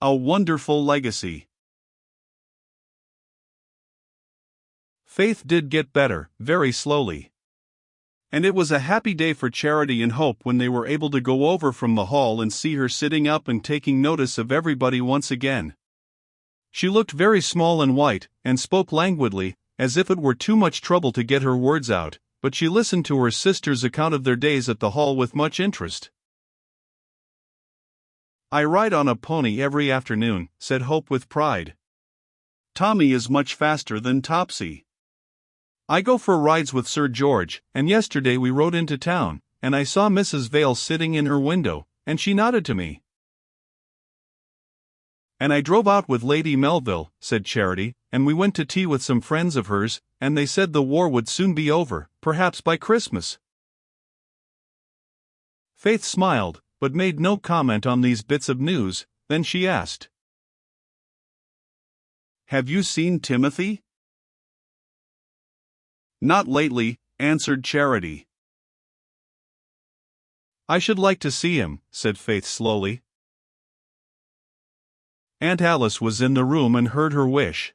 A wonderful legacy. Faith did get better, very slowly. And it was a happy day for Charity and Hope when they were able to go over from the hall and see her sitting up and taking notice of everybody once again. She looked very small and white, and spoke languidly, as if it were too much trouble to get her words out, but she listened to her sister's account of their days at the hall with much interest. "I ride on a pony every afternoon," said Hope with pride. "Tommy is much faster than Topsy. I go for rides with Sir George, and yesterday we rode into town, and I saw Mrs. Vale sitting in her window, and she nodded to me. And I drove out with Lady Melville," said Charity, "and we went to tea with some friends of hers, and they said the war would soon be over, perhaps by Christmas." Faith smiled, but made no comment on these bits of news. Then she asked, "Have you seen Timothy?" "Not lately," answered Charity. "I should like to see him," said Faith slowly. Aunt Alice was in the room and heard her wish.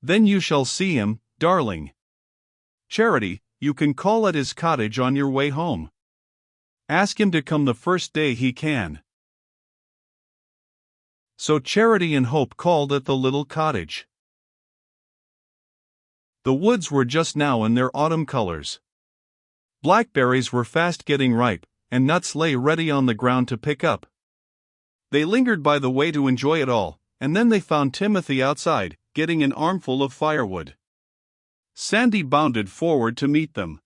"Then you shall see him, darling. Charity, you can call at his cottage on your way home. Ask him to come the first day he can." So Charity and Hope called at the little cottage. The woods were just now in their autumn colors. Blackberries were fast getting ripe, and nuts lay ready on the ground to pick up. They lingered by the way to enjoy it all, and then they found Timothy outside, getting an armful of firewood. Sandy bounded forward to meet them.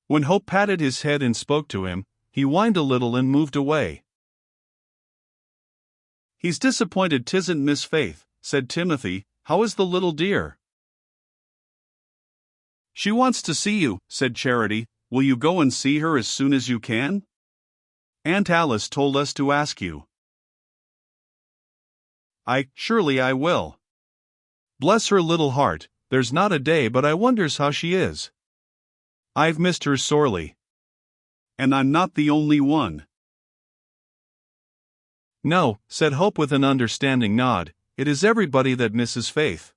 When Hope patted his head and spoke to him, he whined a little and moved away. "He's disappointed 'tisn't Miss Faith," said Timothy. "How is the little dear?" "She wants to see you," said Charity. "Will you go and see her as soon as you can? Aunt Alice told us to ask you." Surely I will. Bless her little heart, there's not a day but I wonders how she is. I've missed her sorely. And I'm not the only one." "No," said Hope with an understanding nod, "it is everybody that misses Faith.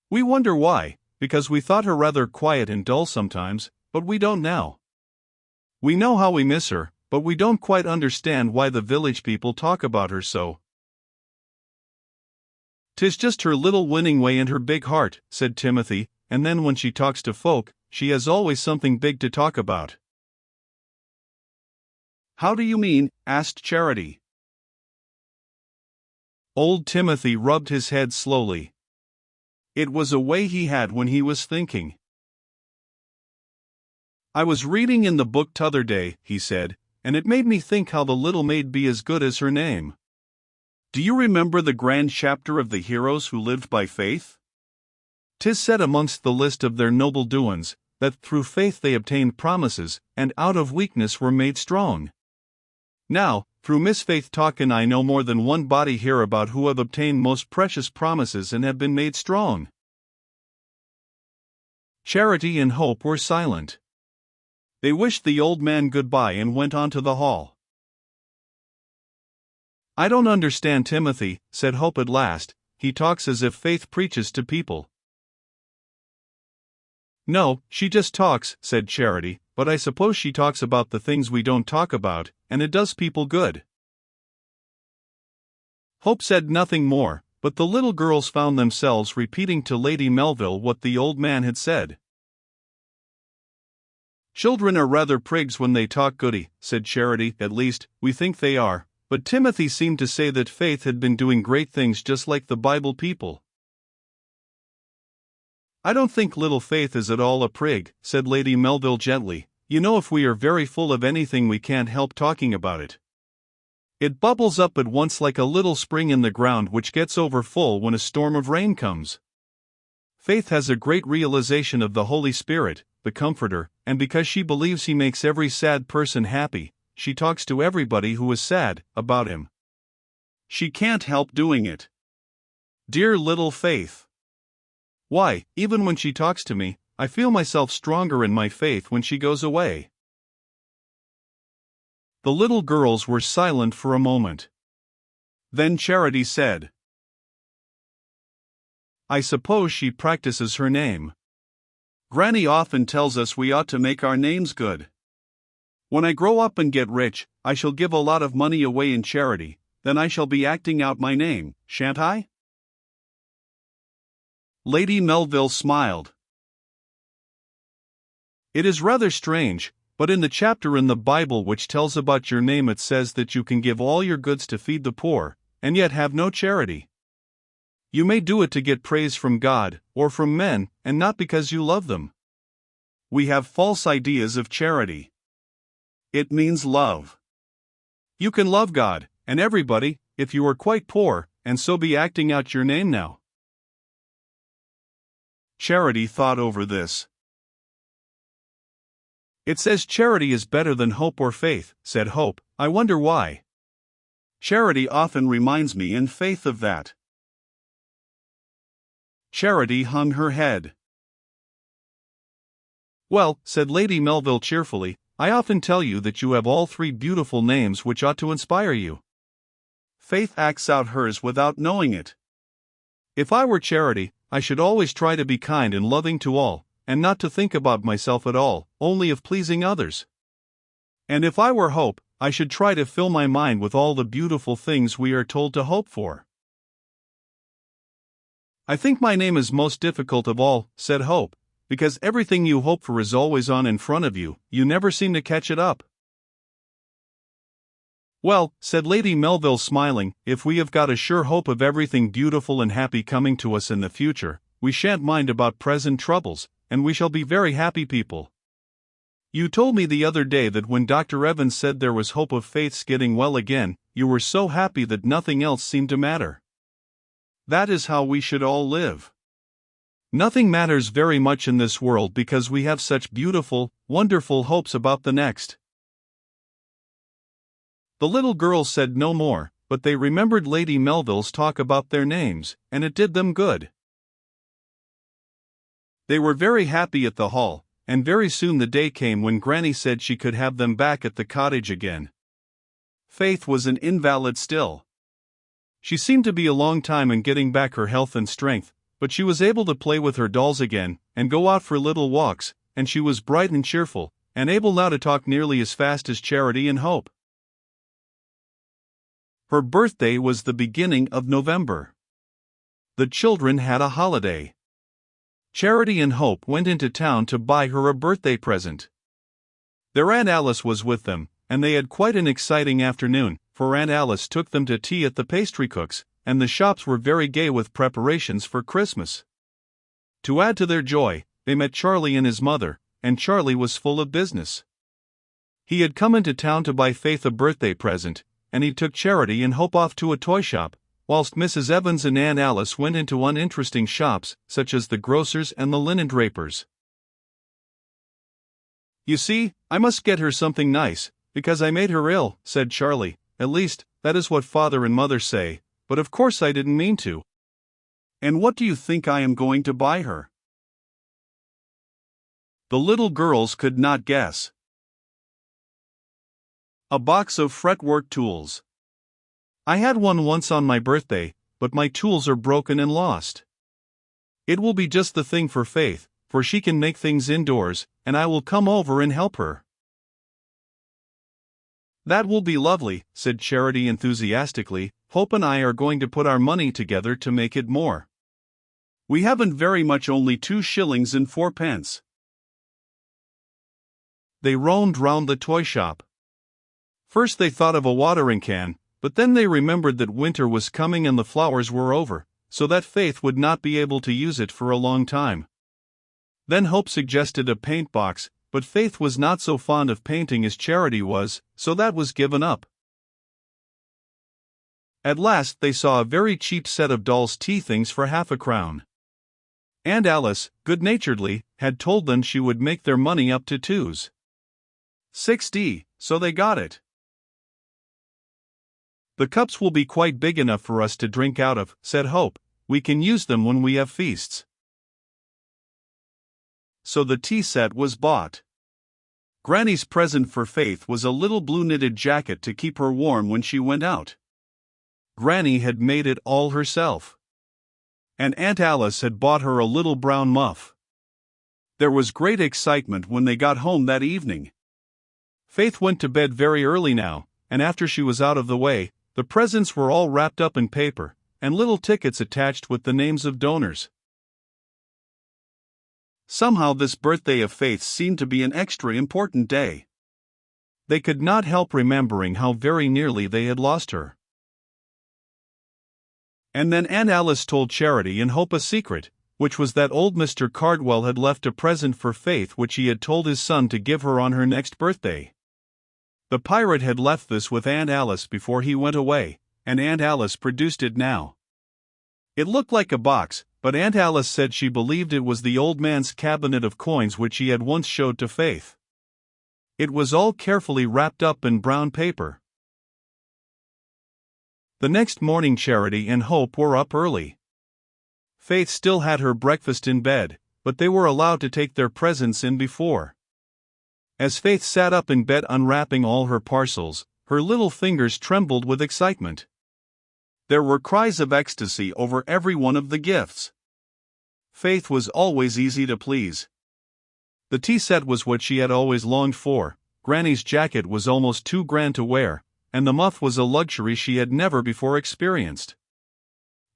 We wonder why, because we thought her rather quiet and dull sometimes, but we don't now. We know how we miss her, but we don't quite understand why the village people talk about her so." "'Tis just her little winning way and her big heart," said Timothy, "and then when she talks to folk, she has always something big to talk about." "How do you mean?" asked Charity. Old Timothy rubbed his head slowly. It was a way he had when he was thinking. "I was reading in the book t'other day," he said, "and it made me think how the little maid be as good as her name. Do you remember the grand chapter of the heroes who lived by faith? 'Tis said amongst the list of their noble doings, that through faith they obtained promises, and out of weakness were made strong. Now, through Miss Faith talkin' I know more than one body here about who have obtained most precious promises and have been made strong." Charity and Hope were silent. They wished the old man goodbye and went on to the hall. "I don't understand Timothy," said Hope at last. "He talks as if Faith preaches to people." "No, she just talks," said Charity, "but I suppose she talks about the things we don't talk about, and it does people good." Hope said nothing more, but the little girls found themselves repeating to Lady Melville what the old man had said. "Children are rather prigs when they talk goody," said Charity. "At least, we think they are, but Timothy seemed to say that Faith had been doing great things just like the Bible people." "I don't think little Faith is at all a prig," said Lady Melville gently. "You know, if we are very full of anything we can't help talking about it. It bubbles up at once like a little spring in the ground which gets over full when a storm of rain comes. Faith has a great realization of the Holy Spirit, the Comforter, and because she believes he makes every sad person happy, she talks to everybody who is sad about him. She can't help doing it. Dear little Faith! Why, even when she talks to me, I feel myself stronger in my faith when she goes away." The little girls were silent for a moment. Then Charity said, "I suppose she practices her name. Granny often tells us we ought to make our names good. When I grow up and get rich, I shall give a lot of money away in charity, then I shall be acting out my name, shan't I?" Lady Melville smiled. "It is rather strange, but in the chapter in the Bible which tells about your name it says that you can give all your goods to feed the poor, and yet have no charity. You may do it to get praise from God, or from men, and not because you love them. We have false ideas of charity. It means love. You can love God, and everybody, if you are quite poor, and so be acting out your name now." Charity thought over this. "It says charity is better than hope or faith," said Hope. "I wonder why. Charity often reminds me in faith of that." Charity hung her head. "Well," said Lady Melville cheerfully, "I often tell you that you have all three beautiful names which ought to inspire you. Faith acts out hers without knowing it. If I were Charity, I should always try to be kind and loving to all, and not to think about myself at all, only of pleasing others. And if I were Hope, I should try to fill my mind with all the beautiful things we are told to hope for." "I think my name is most difficult of all," said Hope, "because everything you hope for is always on in front of you, you never seem to catch it up." "Well," said Lady Melville smiling, "if we have got a sure hope of everything beautiful and happy coming to us in the future, we shan't mind about present troubles, and we shall be very happy people. You told me the other day that when Dr. Evans said there was hope of Faith's getting well again, you were so happy that nothing else seemed to matter. That is how we should all live. Nothing matters very much in this world because we have such beautiful, wonderful hopes about the next." The little girls said no more, but they remembered Lady Melville's talk about their names, and it did them good. They were very happy at the Hall, and very soon the day came when Granny said she could have them back at the cottage again. Faith was an invalid still. She seemed to be a long time in getting back her health and strength, but she was able to play with her dolls again, and go out for little walks, and she was bright and cheerful, and able now to talk nearly as fast as Charity and Hope. Her birthday was the beginning of November. The children had a holiday. Charity and Hope went into town to buy her a birthday present. Their Aunt Alice was with them, and they had quite an exciting afternoon, for Aunt Alice took them to tea at the pastry cook's, and the shops were very gay with preparations for Christmas. To add to their joy, they met Charlie and his mother, and Charlie was full of business. He had come into town to buy Faith a birthday present, and he took Charity and Hope off to a toy shop, whilst Mrs. Evans and Aunt Alice went into uninteresting shops, such as the grocer's and the linen draper's. "You see, I must get her something nice, because I made her ill," said Charlie. "At least, that is what Father and Mother say, but of course I didn't mean to." "And what do you think I am going to buy her?" The little girls could not guess. "A box of fretwork tools. I had one once on my birthday, but my tools are broken and lost. It will be just the thing for Faith, for she can make things indoors, and I will come over and help her." "That will be lovely," said Charity enthusiastically. "Hope and I are going to put our money together to make it more. We haven't very much, only 2 shillings and 4 pence. They roamed round the toy shop. First they thought of a watering can, but then they remembered that winter was coming and the flowers were over, so that Faith would not be able to use it for a long time. Then Hope suggested a paint box, but Faith was not so fond of painting as Charity was, so that was given up. At last they saw a very cheap set of dolls' tea things for half a crown. Aunt Alice, good-naturedly, had told them she would make their money up to 2s. So they got it. "The cups will be quite big enough for us to drink out of," said Hope. "We can use them when we have feasts." So the tea set was bought. Granny's present for Faith was a little blue knitted jacket to keep her warm when she went out. Granny had made it all herself. And Aunt Alice had bought her a little brown muff. There was great excitement when they got home that evening. Faith went to bed very early now, and after she was out of the way, the presents were all wrapped up in paper, and little tickets attached with the names of donors. Somehow this birthday of Faith seemed to be an extra important day. They could not help remembering how very nearly they had lost her. And then Aunt Alice told Charity and Hope a secret, which was that old Mr. Cardwell had left a present for Faith which he had told his son to give her on her next birthday. The pirate had left this with Aunt Alice before he went away, and Aunt Alice produced it now. It looked like a box, but Aunt Alice said she believed it was the old man's cabinet of coins which he had once showed to Faith. It was all carefully wrapped up in brown paper. The next morning Charity and Hope were up early. Faith still had her breakfast in bed, but they were allowed to take their presents in before. As Faith sat up in bed unwrapping all her parcels, her little fingers trembled with excitement. There were cries of ecstasy over every one of the gifts. Faith was always easy to please. The tea set was what she had always longed for, Granny's jacket was almost too grand to wear, and the muff was a luxury she had never before experienced.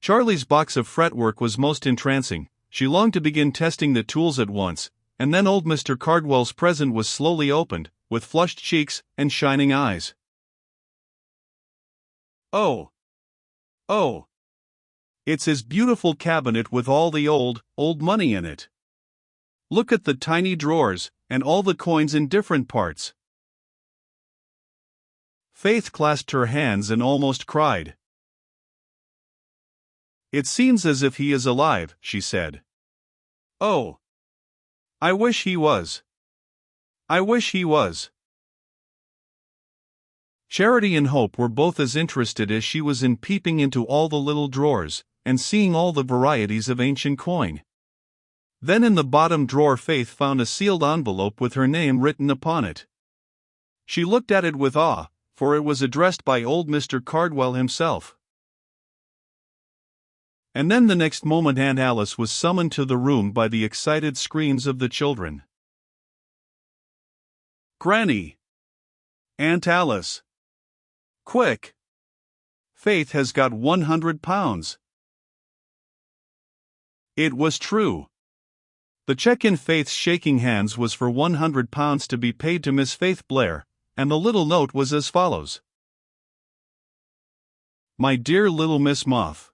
Charlie's box of fretwork was most entrancing, she longed to begin testing the tools at once, and then old Mr. Cardwell's present was slowly opened, with flushed cheeks and shining eyes. Oh! Oh! It's his beautiful cabinet with all the old money in it. Look at the tiny drawers, and all the coins in different parts. Faith clasped her hands and almost cried. It seems as if he is alive, she said. Oh! I wish he was. I wish he was. Charity and Hope were both as interested as she was in peeping into all the little drawers, and seeing all the varieties of ancient coin. Then in the bottom drawer Faith found a sealed envelope with her name written upon it. She looked at it with awe, for it was addressed by old Mr. Cardwell himself. And then the next moment Aunt Alice was summoned to the room by the excited screams of the children. Granny! Aunt Alice! Quick! Faith has got £100. It was true. The check in Faith's shaking hands was for £100 to be paid to Miss Faith Blair, and the little note was as follows. My dear Little Miss Moth,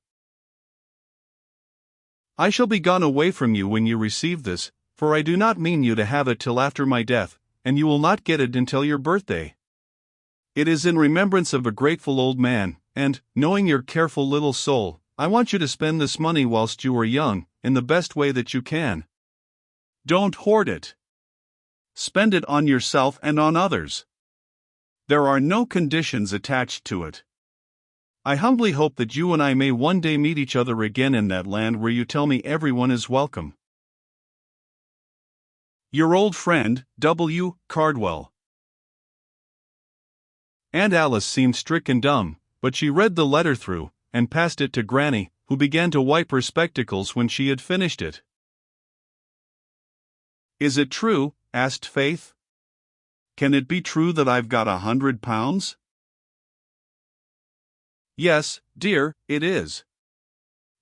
I shall be gone away from you when you receive this, for I do not mean you to have it till after my death, and you will not get it until your birthday. It is in remembrance of a grateful old man, and, knowing your careful little soul, I want you to spend this money whilst you are young, in the best way that you can. Don't hoard it. Spend it on yourself and on others. There are no conditions attached to it. I humbly hope that you and I may one day meet each other again in that land where you tell me everyone is welcome. Your old friend, W. Cardwell. Aunt Alice seemed stricken dumb, but she read the letter through, and passed it to Granny, who began to wipe her spectacles when she had finished it. Is it true? Asked Faith. Can it be true that I've got £100? Yes, dear, it is.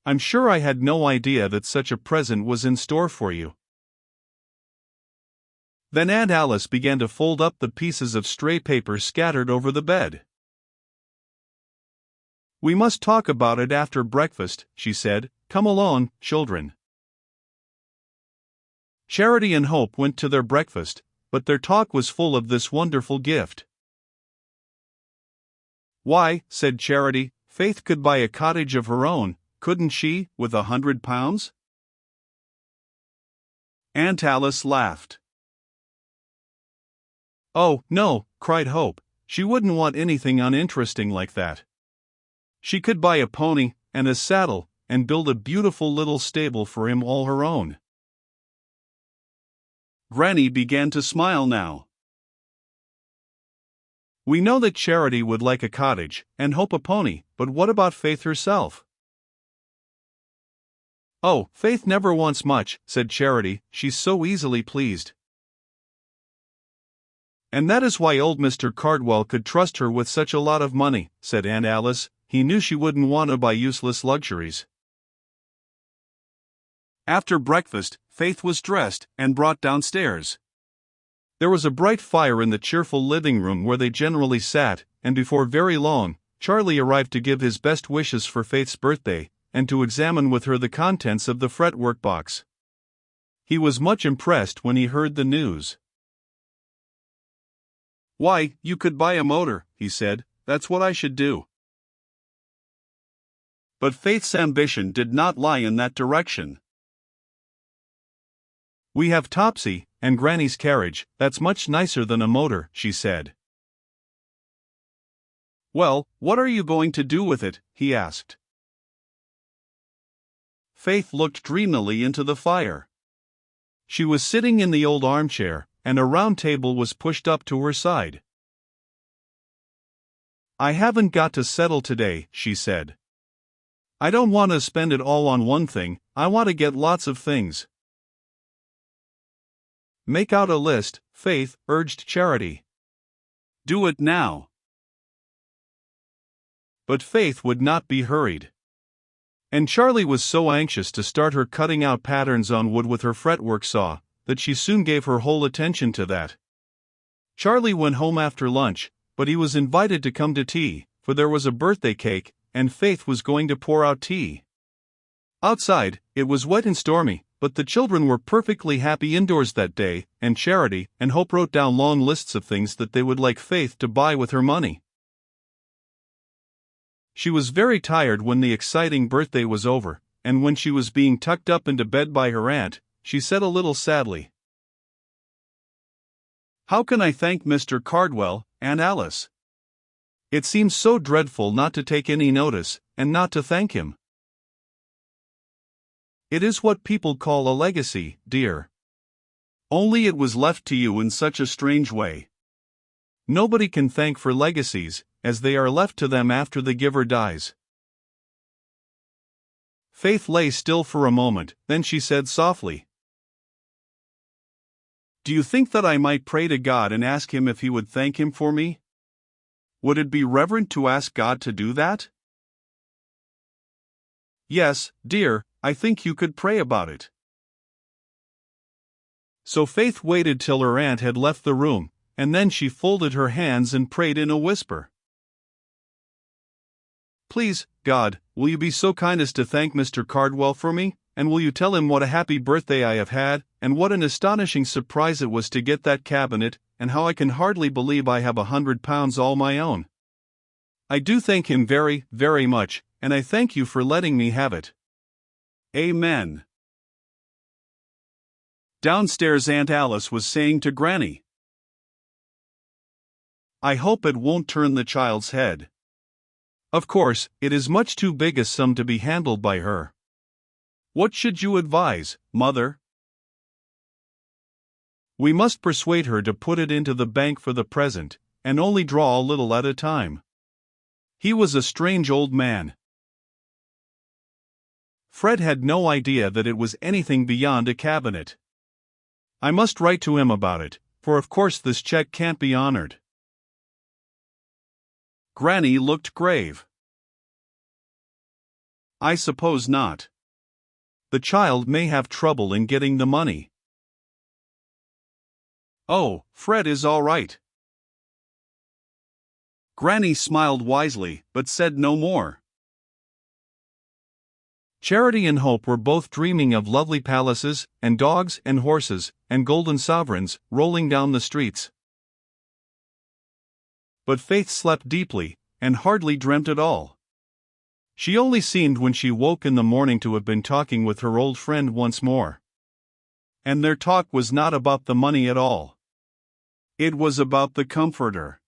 I'm sure I had no idea that such a present was in store for you. Then Aunt Alice began to fold up the pieces of stray paper scattered over the bed. We must talk about it after breakfast, she said. Come along, children. Charity and Hope went to their breakfast, but their talk was full of this wonderful gift. Why, said Charity, Faith could buy a cottage of her own, couldn't she, with £100? Aunt Alice laughed. Oh, no, cried Hope, she wouldn't want anything uninteresting like that. She could buy a pony, and a saddle, and build a beautiful little stable for him all her own. Granny began to smile now. We know that Charity would like a cottage, and Hope a pony, but what about Faith herself? Oh, Faith never wants much, said Charity, she's so easily pleased. And that is why old Mr. Cardwell could trust her with such a lot of money, said Aunt Alice, he knew she wouldn't want to buy useless luxuries. After breakfast, Faith was dressed and brought downstairs. There was a bright fire in the cheerful living room where they generally sat, and before very long, Charlie arrived to give his best wishes for Faith's birthday, and to examine with her the contents of the fretwork box. He was much impressed when he heard the news. "Why, you could buy a motor," he said, "that's what I should do." But Faith's ambition did not lie in that direction. "We have Topsy, and Granny's carriage, that's much nicer than a motor," she said. "Well, what are you going to do with it?" he asked. Faith looked dreamily into the fire. She was sitting in the old armchair, and a round table was pushed up to her side. "I haven't got to settle today," she said. "I don't want to spend it all on one thing, I want to get lots of things." "Make out a list," Faith urged Charity. "Do it now." But Faith would not be hurried. And Charlie was so anxious to start her cutting out patterns on wood with her fretwork saw, that she soon gave her whole attention to that. Charlie went home after lunch, but he was invited to come to tea, for there was a birthday cake, and Faith was going to pour out tea. Outside, it was wet and stormy, but the children were perfectly happy indoors that day, and Charity and Hope wrote down long lists of things that they would like Faith to buy with her money. She was very tired when the exciting birthday was over, and when she was being tucked up into bed by her aunt, she said a little sadly, "How can I thank Mr. Cardwell, Aunt Alice? It seems so dreadful not to take any notice, and not to thank him." "It is what people call a legacy, dear. Only it was left to you in such a strange way. Nobody can thank for legacies, as they are left to them after the giver dies." Faith lay still for a moment, then she said softly, "Do you think that I might pray to God and ask Him if He would thank Him for me? Would it be reverent to ask God to do that?" "Yes, dear, I think you could pray about it." So Faith waited till her aunt had left the room, and then she folded her hands and prayed in a whisper. "Please, God, will you be so kind as to thank Mr. Cardwell for me, and will you tell him what a happy birthday I have had, and what an astonishing surprise it was to get that cabinet, and how I can hardly believe I have £100 all my own. I do thank him very, very much, and I thank you for letting me have it. Amen." Downstairs Aunt Alice was saying to Granny, "I hope it won't turn the child's head. Of course, it is much too big a sum to be handled by her. What should you advise, Mother?" "We must persuade her to put it into the bank for the present, and only draw a little at a time." He was a strange old man. Fred had no idea that it was anything beyond a cabinet. "I must write to him about it, for of course this check can't be honored." Granny looked grave. "I suppose not. The child may have trouble in getting the money." "Oh, Fred is all right." Granny smiled wisely, but said no more. Charity and Hope were both dreaming of lovely palaces, and dogs and horses, and golden sovereigns, rolling down the streets. But Faith slept deeply, and hardly dreamt at all. She only seemed when she woke in the morning to have been talking with her old friend once more. And their talk was not about the money at all. It was about the comforter.